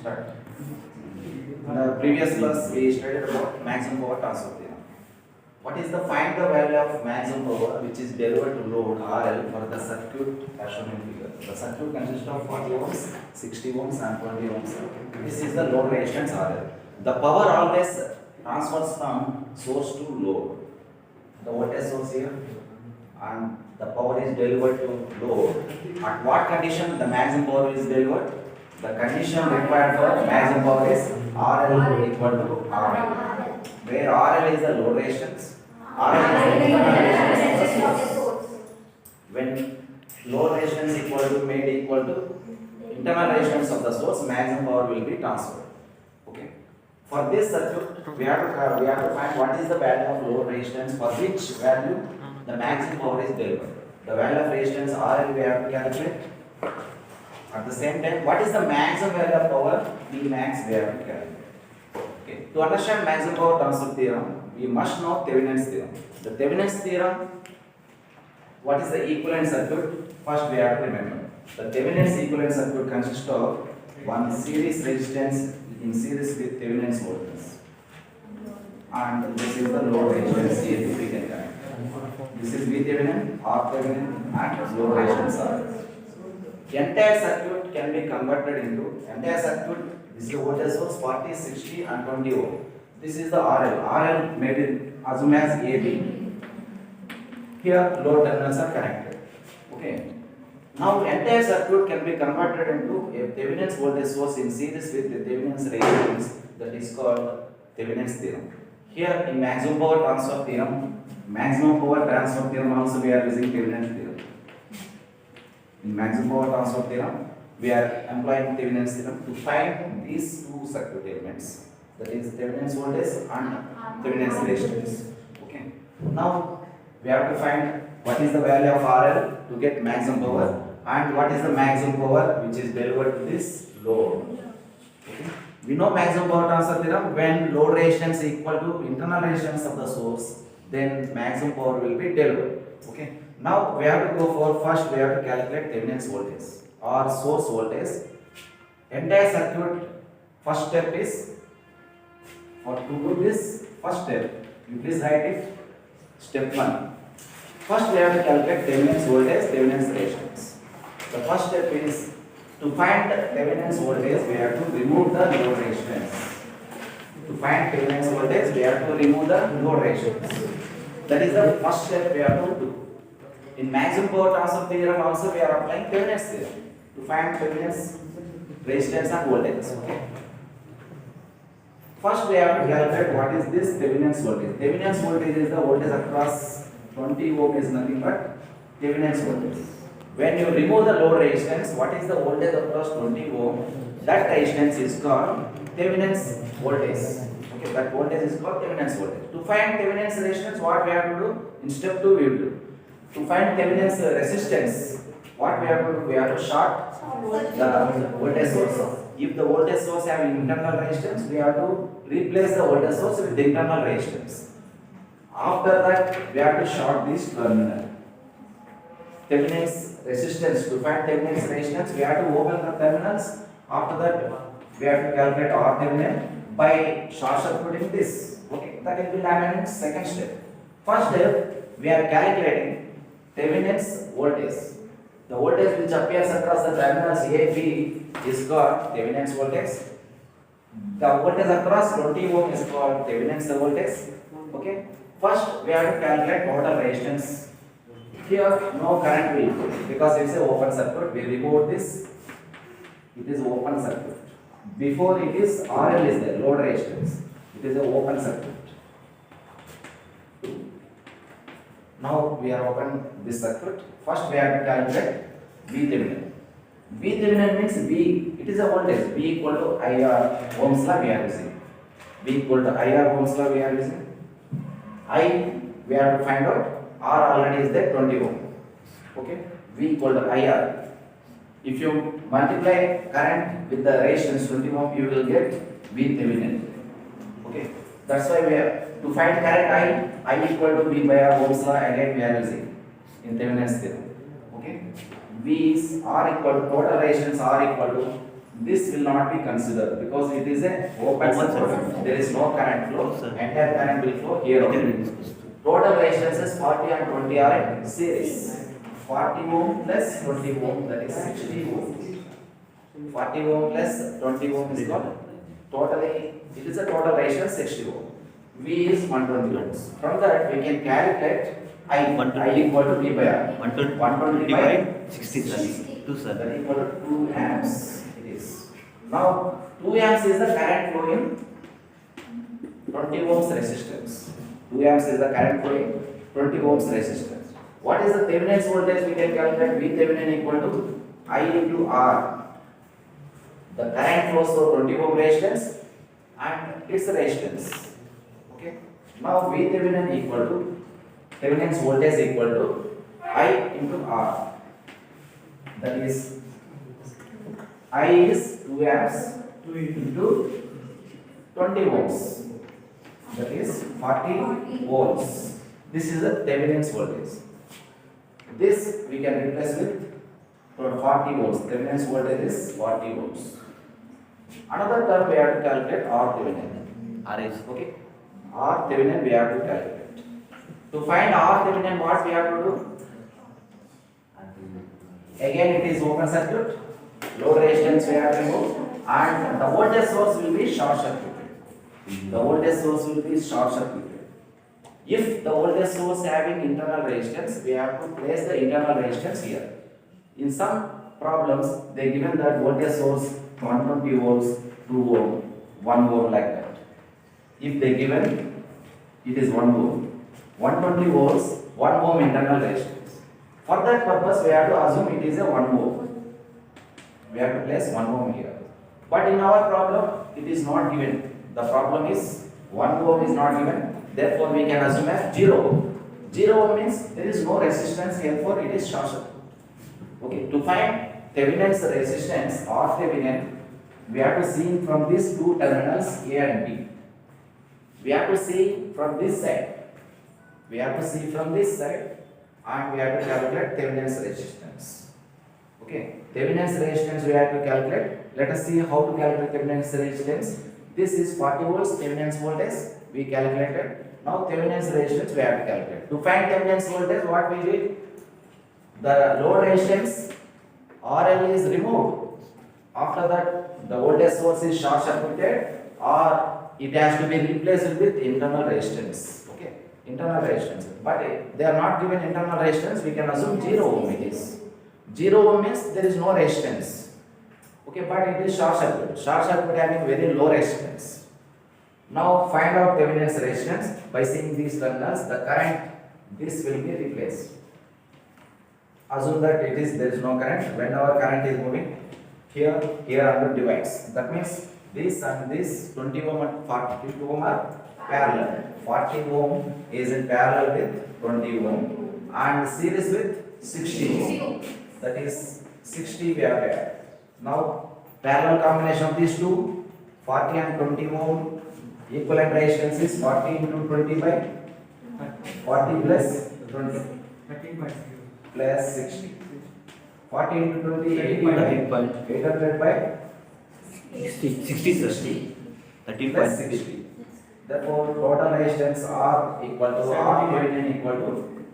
Start. In the previous class, we studied about maximum power transfer theorem. What is the find the value of maximum power which is delivered to load RL for the circuit as shown in figure? The circuit consists of 40 ohms, 60 ohms, and 20 ohms. This is the load resistance RL. The power always transfers from source to load. The voltage source here, and the power is delivered to load. At what condition the maximum power is delivered? The condition required for maximum power is RL equal to RL, where RL is the load resistance, RL is the internal resistance of the source. When load resistance made equal to internal resistance of the source, maximum power will be transferred. Okay. For this circuit, we have to find what is the value of load resistance for which value the maximum power is delivered. The value of resistance RL we have to calculate. At the same time, what is the maximum value of power? P max we have to calculate. Okay. To understand maximum power transfer theorem, we must know Thevenin's theorem. The Thevenin's theorem, what is the equivalent circuit? First we have to remember. The Thevenin's equivalent circuit consists of one series resistance in series with Thevenin's voltage. And this is the load resistance here we can connect. This is V Thevenin, R Thevenin, and load resistance R. Entire circuit can be converted into this is the voltage source 40, 60, and 20 ohm. This is the RL. RL made it assume as AB. Here load terminals are connected. Okay. Now entire circuit can be converted into a Thevenin's voltage source in series with the Thevenin's resistance, that is called Thevenin's theorem. Here in maximum power transfer theorem also we are using Thevenin's theorem. In maximum power transfer theorem, we are employing Thevenin's theorem to find these two circuit elements, that is Thevenin's voltage and Thevenin's resistance. Okay. Now we have to find what is the value of RL to get maximum power and what is the maximum power which is delivered to this load. Okay. We know maximum power transfer theorem, when load resistance is equal to internal resistance of the source, then maximum power will be delivered. Okay. Now we have to go for first we have to calculate Thevenin's voltage or source voltage. Entire circuit, first step is for to do this first step. You please write it. Step 1. First we have to calculate Thevenin's voltage, Thevenin's resistance. The first step is to find Thevenin's voltage, we have to remove the load resistance. To find Thevenin's voltage, we have to remove the load resistance. That is the first step we have to do. In maximum power transfer theorem also we are applying Thevenin's theorem to find Thevenin's resistance and voltage. Okay. First we have to calculate what is this Thevenin's voltage. Thevenin's voltage is the voltage across 20 ohm is nothing but Thevenin's voltage. When you remove the load resistance, what is the voltage across 20 ohm? That resistance is called Thevenin's voltage. Okay, that voltage is called Thevenin's voltage. To find Thevenin's resistance, what we have to do? In step 2 we will do. To find Thevenin's resistance, what we have to do? We have to short the voltage source. If the voltage source have internal resistance, we have to replace the voltage source with the internal resistance. After that, we have to short this terminal. Thevenin's resistance, to find Thevenin's resistance, we have to open the terminals. After that, we have to calculate R Thevenin by short circuiting this. Okay, that will be done in second step. First step, we are calculating Thevenin's voltage. The voltage which appears across the terminals A, B is called Thevenin's voltage. The voltage across 20 ohm is called Thevenin's voltage. Okay. First, we have to calculate total resistance. Here, no current will go because it's an open circuit. We remove this. It is open circuit. Before it is RL is there, load resistance. It is an open circuit. Now we are open this circuit. First we have to calculate V Thevenin. V Thevenin means V, it is a voltage. V equal to IR Ohm's law we are using. V equal to IR Ohm's law we are using. I, we have to find out. R already is there, 20 ohm. Okay. V equal to IR. If you multiply current with the resistance 20 ohm, you will get V Thevenin. Okay. That's why we have to find current I equal to V by R Ohm's law again we are using in Thevenin's theorem. Okay. V is R equal to total resistance R equal to this will not be considered because it is a open circuit. There is no current flow. Entire current will flow here only. Total resistances 40 and 20 are in series. 40 ohm plus 20 ohm, that is 60 ohm. 40 ohm plus 20 ohm is called totally, it is a total resistance 60 ohm. V is 120 ohms. From that we can calculate I equal to V by R. 120 by 60 sir. 2 sir. That equal to 2 amps it is. Now 2 amps is the current flow in 20 ohms resistance. 2 amps is the current flow in 20 ohms resistance. What is the Thevenin's voltage? We can calculate V Thevenin equal to I into R. The current flows through 20 ohm resistance and its resistance. Okay. Now V Thevenin equal to Thevenin's voltage equal to I into R. That is I is 2 amps into 20 ohms. That is 40 volts. This is the Thevenin's voltage. This we can replace with 40 volts. Thevenin's voltage is 40 volts. Another term we have to calculate R Thevenin. R is Okay. R Thevenin we have to calculate. To find R Thevenin, what we have to do? Again, it is open circuit. Low resistance we have to remove, and the voltage source will be short circuited. The voltage source will be short circuited. If the voltage source having internal resistance, we have to place the internal resistance here. In some problems, they given that voltage source 120 volts, 2 ohm, 1 ohm like that. If they given it is 1 ohm, 120 volts, 1 ohm internal resistance. For that purpose, we have to assume it is a 1 ohm. We have to place 1 ohm here. But in our problem, it is not given. The problem is 1 ohm is not given. Therefore, we can assume as 0. 0 ohm means there is no resistance, therefore it is short circuit. Okay, to find Thevenin's resistance or Thevenin, we have to see from these two terminals A and B. We have to see from this side. We have to see from this side and we have to calculate Thevenin's resistance. Okay, Thevenin's resistance we have to calculate. Let us see how to calculate Thevenin's resistance. This is 40 volts, Thevenin's voltage we calculated. Now Thevenin's resistance we have to calculate. To find Thevenin's voltage, what we did? The load resistance RL is removed. After that, the voltage source is short circuited or it has to be replaced with internal resistance. Okay, internal resistance. But they are not given internal resistance, we can assume 0 ohm it is. 0 ohm means there is no resistance. Okay, but it is short circuit. Short circuit having very low resistance. Now find out Thevenin's resistance by seeing these terminals. The current, this will be replaced. Assume that it is there is no current. Whenever current is moving, here under divides. That means this and this 20 ohm and 40 ohm are parallel. 40 ohm is in parallel with 20 ohm and series with 60 ohm. That is 60 we have here. Now parallel combination of these two, 40 and 20 ohm, equivalent resistance is 40 into 20 by 40 plus 20 plus 60. 40 into 20, 80 by 800 by 60 plus 60. Therefore, total resistance R equal to R Thevenin equal to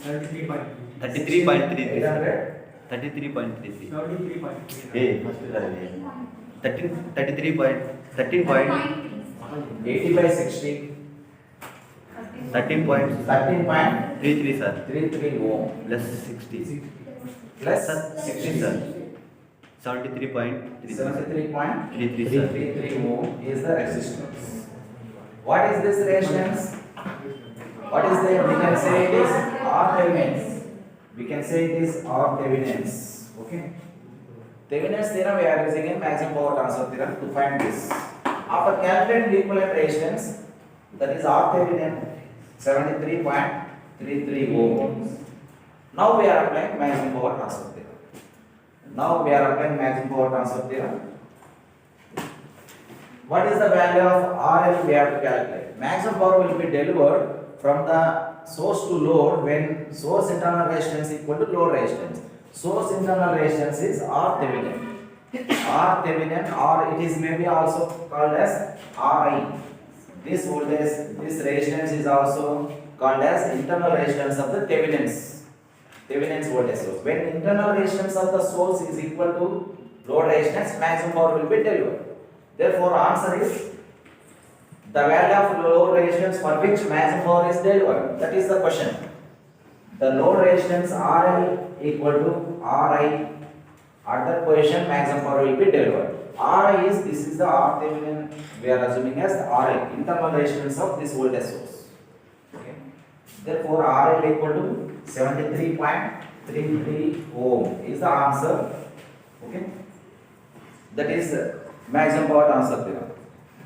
33.33. 800 33.33. 80 by 60 13.33 sir. 33 ohm Plus 60. plus Sir, 60 sir. 73.33 73 ohm is the resistance. What is this resistance? What is the, we can say it is R Thevenin's. We can say it is R Thevenin's. Okay. Thevenin's theorem we are using in maximum power transfer theorem to find this. After calculating the equivalent resistance, that is R Thevenin 73.33 ohm. Now we are applying maximum power transfer theorem. What is the value of RL we have to calculate? Maximum power will be delivered from the source to load when source internal resistance equal to load resistance. Source internal resistance is R Thevenin. R Thevenin, or it is maybe also called as RI. This voltage, this resistance is also called as internal resistance of the Thevenin's voltage source. When internal resistance of the source is equal to load resistance, maximum power will be delivered. Therefore, answer is the value of load resistance for which maximum power is delivered. That is the question. The load resistance RL equal to RI. At that position, maximum power will be delivered. RI is, this is the R Thevenin we are assuming as RI, internal resistance of this voltage source. Okay. Therefore, RL equal to 73.33 ohm is the answer. Okay. That is maximum power transfer theorem.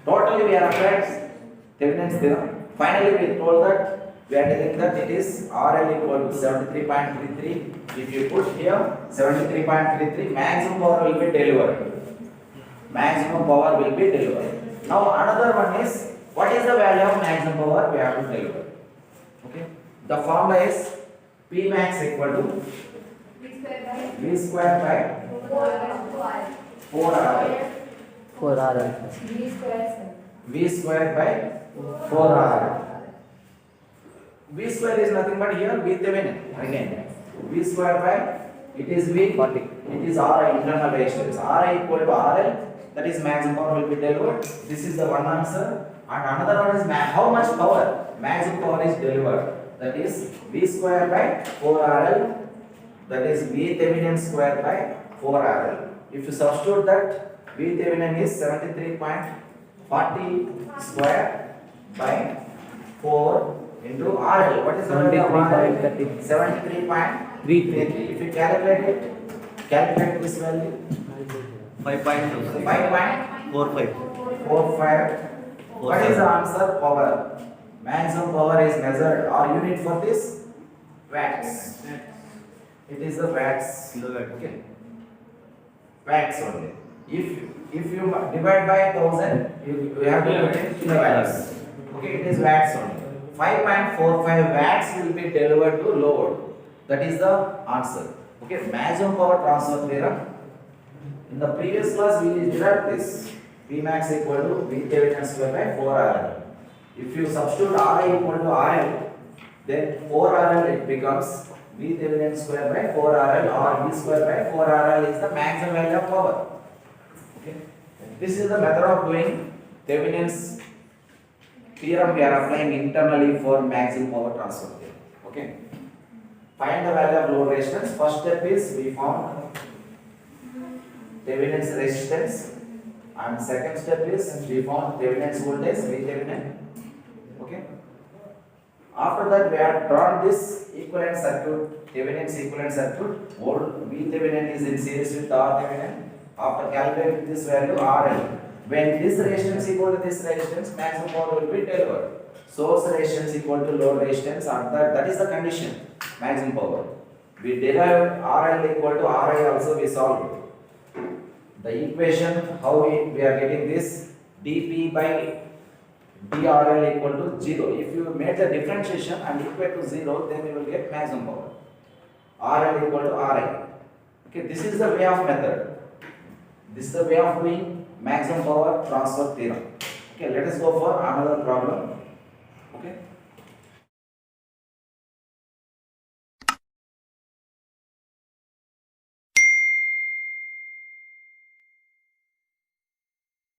Totally we are applied Thevenin's theorem. Finally, we told that we are telling that it is RL equal to 73.33. If you put here 73.33, maximum power will be delivered. Maximum power will be delivered. Now another one is, what is the value of maximum power we have to deliver? Okay. The formula is P max equal to V square by 4RL. 4RL. V square by 4RL. V square is nothing but here V Thevenin again. V square by, it is V, 40. it is R internal resistance. R equal to RL, that is maximum power will be delivered. This is the one answer. And another one is how much power maximum power is delivered. That is V square by 4RL, that is V Thevenin square by 4RL. If you substitute that, V Thevenin is 73.40 square by 4 into RL. What is the value of RL? 73.33. If you calculate this value. 5.45. 5.45. What is the answer? Power. Maximum power is measured, or unit for this? Watts. It is the watts. Kilowatt. Okay. Watts only. If you divide by 1000, you have to put in kilowatts. Okay, it is watts only. 5.45 watts will be delivered to load. That is the answer. Okay, maximum power transfer theorem. In the previous class, we derived this. P max equal to V Thevenin square by 4RL. If you substitute RI equal to RL, then 4RL it becomes V Thevenin square by 4RL, or V square by 4RL is the maximum value of power. Okay. This is the method of doing Thevenin's theorem we are applying internally for maximum power transfer theorem. Okay. Find the value of load resistance. First step is we found Thevenin's resistance, and second step is we found Thevenin's voltage, V Thevenin. Okay. After that, we have drawn this equivalent circuit, Thevenin's equivalent circuit. V Thevenin is in series with R Thevenin. After calculating this value RL, when this resistance equal to this resistance, maximum power will be delivered. Source resistance equal to load resistance, and that is the condition, maximum power. We derived RL equal to RI also, we solved it. The equation, how we are getting this, dP by dRL equal to 0. If you make the differentiation and equate to 0, then you will get maximum power. RL equal to RI. Okay, this is the way of method. This is the way of doing maximum power transfer theorem. Okay, let us go for another problem. Okay.